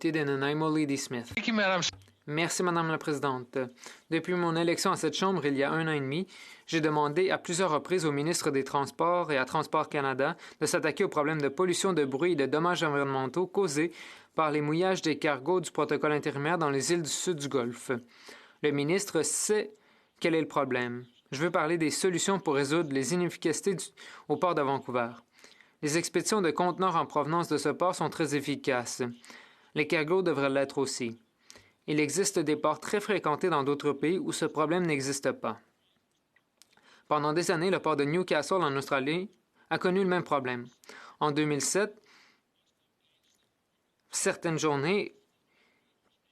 de Nanaimo, Lady Smith. Thank you, Madam. Merci, Madame la Présidente. Depuis mon élection à cette Chambre il y a 1 an et demi, j'ai demandé à plusieurs reprises au ministre des Transports et à Transport Canada de s'attaquer aux problèmes de pollution, de bruit et de dommages environnementaux causés par les mouillages des cargos du protocole intérimaire dans les îles du sud du Golfe. Le ministre sait quel est le problème. Je veux parler des solutions pour résoudre les inefficacités au port de Vancouver. Les expéditions de conteneurs en provenance de ce port sont très efficaces. Les cargos devraient l'être aussi. Il existe des ports très fréquentés dans d'autres pays où ce problème n'existe pas. Pendant des années, le port de Newcastle en Australie a connu le même problème. En 2007, certaines journées,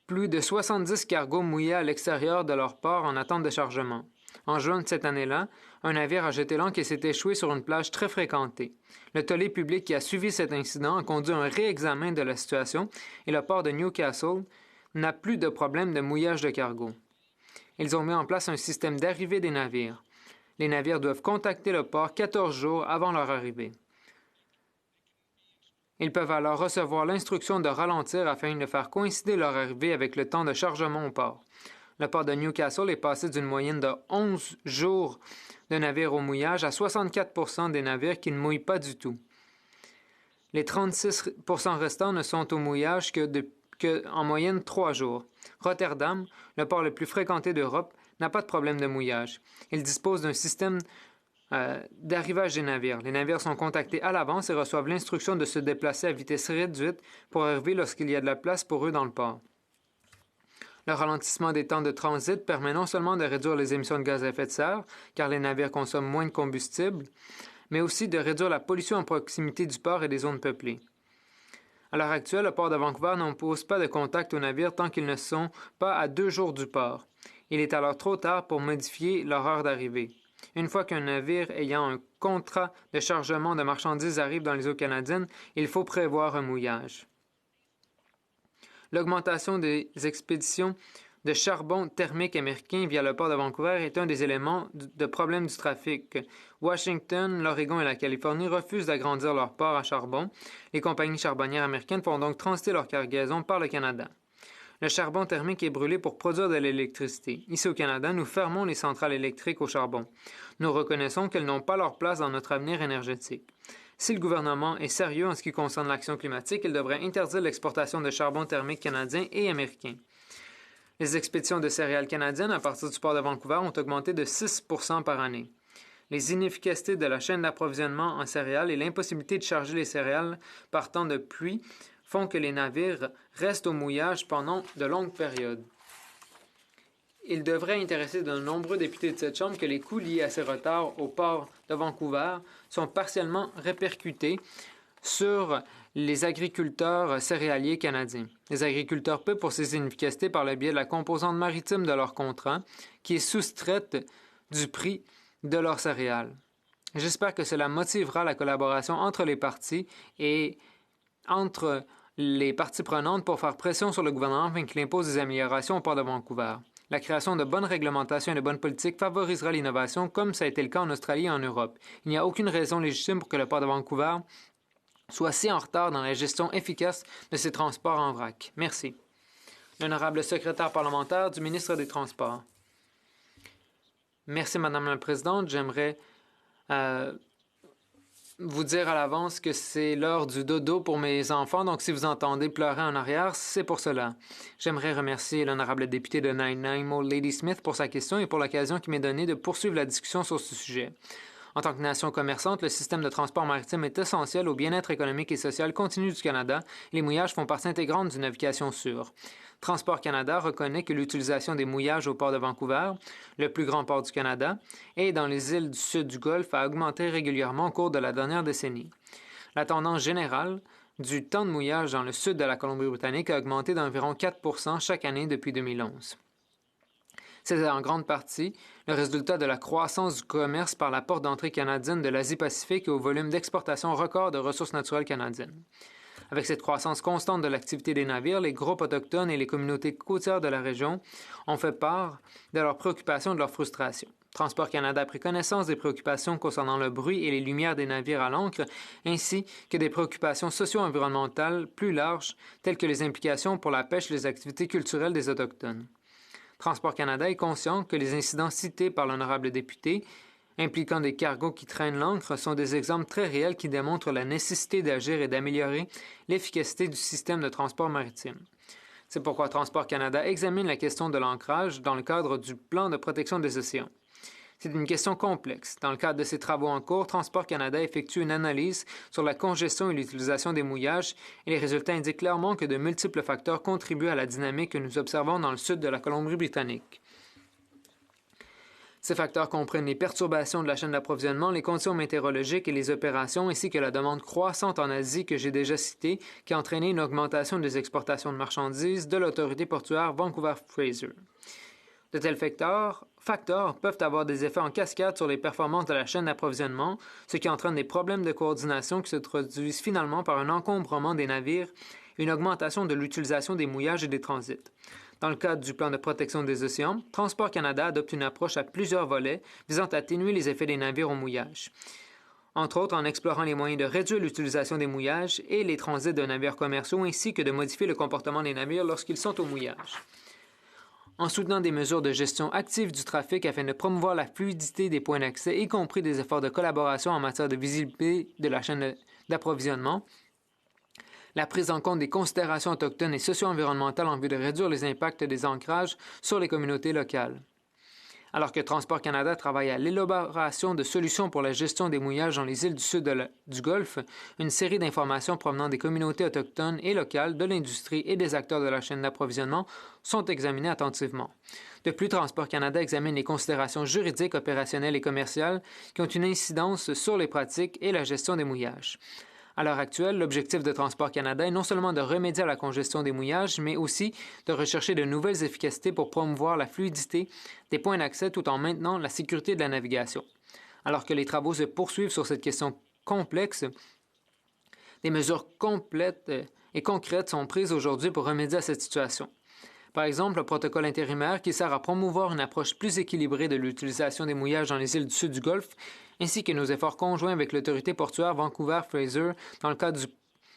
plus de 70 cargos mouillaient à l'extérieur de leur port en attente de chargement. En juin de cette année-là, un navire a jeté l'ancre et s'est échoué sur une plage très fréquentée. Le tollé public qui a suivi cet incident a conduit à un réexamen de la situation et le port de Newcastle n'a plus de problème de mouillage de cargo. Ils ont mis en place un système d'arrivée des navires. Les navires doivent contacter le port 14 jours avant leur arrivée. Ils peuvent alors recevoir l'instruction de ralentir afin de faire coïncider leur arrivée avec le temps de chargement au port. Le port de Newcastle est passé d'une moyenne de 11 jours de navires au mouillage à 64% des navires qui ne mouillent pas du tout. Les 36% restants ne sont au mouillage en moyenne 3 jours. Rotterdam, le port le plus fréquenté d'Europe, n'a pas de problème de mouillage. Il dispose d'un système d'arrivage des navires. Les navires sont contactés à l'avance et reçoivent l'instruction de se déplacer à vitesse réduite pour arriver lorsqu'il y a de la place pour eux dans le port. Le ralentissement des temps de transit permet non seulement de réduire les émissions de gaz à effet de serre, car les navires consomment moins de combustible, mais aussi de réduire la pollution en proximité du port et des zones peuplées. À l'heure actuelle, le port de Vancouver n'impose pas de contact aux navires tant qu'ils ne sont pas à 2 jours du port. Il est alors trop tard pour modifier leur heure d'arrivée. Une fois qu'un navire ayant un contrat de chargement de marchandises arrive dans les eaux canadiennes, il faut prévoir un mouillage. L'augmentation des expéditions de charbon thermique américain via le port de Vancouver est un des éléments de problème du trafic. Washington, l'Oregon et la Californie refusent d'agrandir leur port à charbon. Les compagnies charbonnières américaines font donc transiter leur cargaison par le Canada. Le charbon thermique est brûlé pour produire de l'électricité. Ici au Canada, nous fermons les centrales électriques au charbon. Nous reconnaissons qu'elles n'ont pas leur place dans notre avenir énergétique. Si le gouvernement est sérieux en ce qui concerne l'action climatique, il devrait interdire l'exportation de charbon thermique canadien et américain. Les expéditions de céréales canadiennes à partir du port de Vancouver ont augmenté de 6% par année. Les inefficacités de la chaîne d'approvisionnement en céréales et l'impossibilité de charger les céréales par temps de pluie font que les navires restent au mouillage pendant de longues périodes. Il devrait intéresser de nombreux députés de cette Chambre que les coûts liés à ces retards au port de Vancouver sont partiellement répercutés sur les agriculteurs céréaliers canadiens. Les agriculteurs paient pour ces inefficacités par le biais de la composante maritime de leur contrat, qui est soustraite du prix de leurs céréales. J'espère que cela motivera la collaboration entre les partis et entre les parties prenantes pour faire pression sur le gouvernement afin qu'il impose des améliorations au port de Vancouver. La création de bonnes réglementations et de bonnes politiques favorisera l'innovation, comme ça a été le cas en Australie et en Europe. Il n'y a aucune raison légitime pour que le port de Vancouver soit si en retard dans la gestion efficace de ses transports en vrac. Merci. L'honorable secrétaire parlementaire du ministre des Transports. Merci, Madame la Présidente. J'aimerais vous dire à l'avance que c'est l'heure du dodo pour mes enfants, donc si vous entendez pleurer en arrière, c'est pour cela. J'aimerais remercier l'honorable député de Nanaimo, Lady Smith, pour sa question et pour l'occasion qui m'est donnée de poursuivre la discussion sur ce sujet. En tant que nation commerçante, le système de transport maritime est essentiel au bien-être économique et social continu du Canada. Les mouillages font partie intégrante d'une navigation sûre. Transport Canada reconnaît que l'utilisation des mouillages au port de Vancouver, le plus grand port du Canada, et dans les îles du sud du Golfe a augmenté régulièrement au cours de la dernière décennie. La tendance générale du temps de mouillage dans le sud de la Colombie-Britannique a augmenté d'environ 4% chaque année depuis 2011. C'est en grande partie le résultat de la croissance du commerce par la porte d'entrée canadienne de l'Asie-Pacifique et au volume d'exportation record de ressources naturelles canadiennes. Avec cette croissance constante de l'activité des navires, les groupes autochtones et les communautés côtières de la région ont fait part de leurs préoccupations et de leurs frustrations. Transport Canada a pris connaissance des préoccupations concernant le bruit et les lumières des navires à l'ancre, ainsi que des préoccupations socio-environnementales plus larges, telles que les implications pour la pêche et les activités culturelles des Autochtones. Transport Canada est conscient que les incidents cités par l'honorable député, impliquant des cargos qui traînent l'ancre, sont des exemples très réels qui démontrent la nécessité d'agir et d'améliorer l'efficacité du système de transport maritime. C'est pourquoi Transport Canada examine la question de l'ancrage dans le cadre du plan de protection des océans. C'est une question complexe. Dans le cadre de ses travaux en cours, Transport Canada effectue une analyse sur la congestion et l'utilisation des mouillages et les résultats indiquent clairement que de multiples facteurs contribuent à la dynamique que nous observons dans le sud de la Colombie-Britannique. Ces facteurs comprennent les perturbations de la chaîne d'approvisionnement, les conditions météorologiques et les opérations, ainsi que la demande croissante en Asie que j'ai déjà citée, qui a entraîné une augmentation des exportations de marchandises de l'autorité portuaire Vancouver-Fraser. De tels facteurs peuvent avoir des effets en cascade sur les performances de la chaîne d'approvisionnement, ce qui entraîne des problèmes de coordination qui se traduisent finalement par un encombrement des navires et une augmentation de l'utilisation des mouillages et des transits. Dans le cadre du plan de protection des océans, Transport Canada adopte une approche à plusieurs volets visant à atténuer les effets des navires au mouillage. Entre autres en explorant les moyens de réduire l'utilisation des mouillages et les transits de navires commerciaux ainsi que de modifier le comportement des navires lorsqu'ils sont au mouillage. En soutenant des mesures de gestion active du trafic afin de promouvoir la fluidité des points d'accès, y compris des efforts de collaboration en matière de visibilité de la chaîne d'approvisionnement, la prise en compte des considérations autochtones et socio-environnementales en vue de réduire les impacts des ancrages sur les communautés locales. Alors que Transport Canada travaille à l'élaboration de solutions pour la gestion des mouillages dans les îles du sud du Golfe, une série d'informations provenant des communautés autochtones et locales, de l'industrie et des acteurs de la chaîne d'approvisionnement sont examinées attentivement. De plus, Transport Canada examine les considérations juridiques, opérationnelles et commerciales qui ont une incidence sur les pratiques et la gestion des mouillages. À l'heure actuelle, l'objectif de Transport Canada est non seulement de remédier à la congestion des mouillages, mais aussi de rechercher de nouvelles efficacités pour promouvoir la fluidité des points d'accès tout en maintenant la sécurité de la navigation. Alors que les travaux se poursuivent sur cette question complexe, des mesures complètes et concrètes sont prises aujourd'hui pour remédier à cette situation. Par exemple, le protocole intérimaire qui sert à promouvoir une approche plus équilibrée de l'utilisation des mouillages dans les îles du sud du Golfe, ainsi que nos efforts conjoints avec l'autorité portuaire Vancouver-Fraser dans le cadre du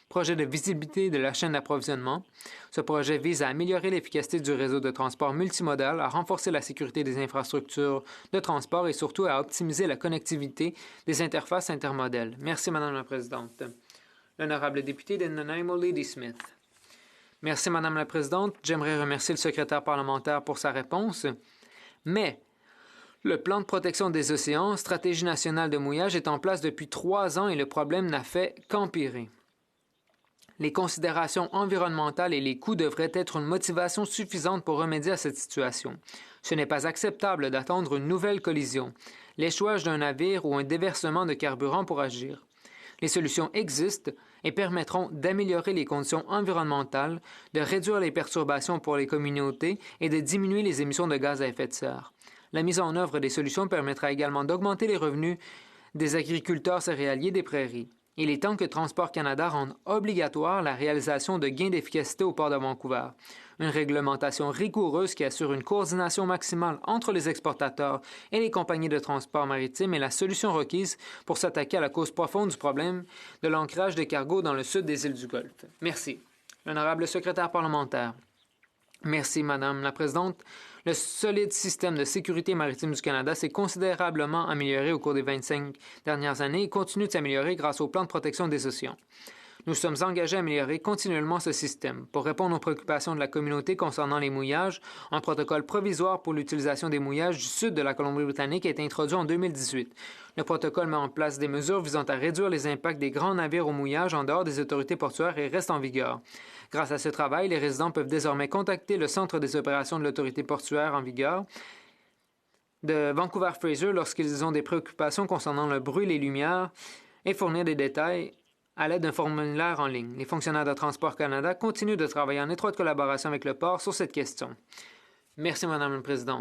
projet de visibilité de la chaîne d'approvisionnement. Ce projet vise à améliorer l'efficacité du réseau de transport multimodal, à renforcer la sécurité des infrastructures de transport et surtout à optimiser la connectivité des interfaces intermodales. Merci, Madame la Présidente. L'honorable député de Nanaimo, Lady Smith. Merci, Madame la Présidente. J'aimerais remercier le secrétaire parlementaire pour sa réponse. Mais le plan de protection des océans, stratégie nationale de mouillage, est en place depuis 3 ans et le problème n'a fait qu'empirer. Les considérations environnementales et les coûts devraient être une motivation suffisante pour remédier à cette situation. Ce n'est pas acceptable d'attendre une nouvelle collision, l'échouage d'un navire ou un déversement de carburant pour agir. Les solutions existent et permettront d'améliorer les conditions environnementales, de réduire les perturbations pour les communautés et de diminuer les émissions de gaz à effet de serre. La mise en œuvre des solutions permettra également d'augmenter les revenus des agriculteurs céréaliers des prairies. Il est temps que Transport Canada rende obligatoire la réalisation de gains d'efficacité au port de Vancouver. Une réglementation rigoureuse qui assure une coordination maximale entre les exportateurs et les compagnies de transport maritime est la solution requise pour s'attaquer à la cause profonde du problème de l'ancrage des cargos dans le sud des îles du Golfe. Merci. L'honorable secrétaire parlementaire. Merci, Madame la Présidente. Le solide système de sécurité maritime du Canada s'est considérablement amélioré au cours des 25 dernières années et continue de s'améliorer grâce au plan de protection des océans. Nous sommes engagés à améliorer continuellement ce système. Pour répondre aux préoccupations de la communauté concernant les mouillages, un protocole provisoire pour l'utilisation des mouillages du sud de la Colombie-Britannique a été introduit en 2018. Le protocole met en place des mesures visant à réduire les impacts des grands navires au mouillage en dehors des autorités portuaires et reste en vigueur. Grâce à ce travail, les résidents peuvent désormais contacter le centre des opérations de l'autorité portuaire en vigueur de Vancouver-Fraser lorsqu'ils ont des préoccupations concernant le bruit et les lumières et fournir des détails à l'aide d'un formulaire en ligne. Les fonctionnaires de Transport Canada continuent de travailler en étroite collaboration avec le port sur cette question. Merci, Madame la Présidente.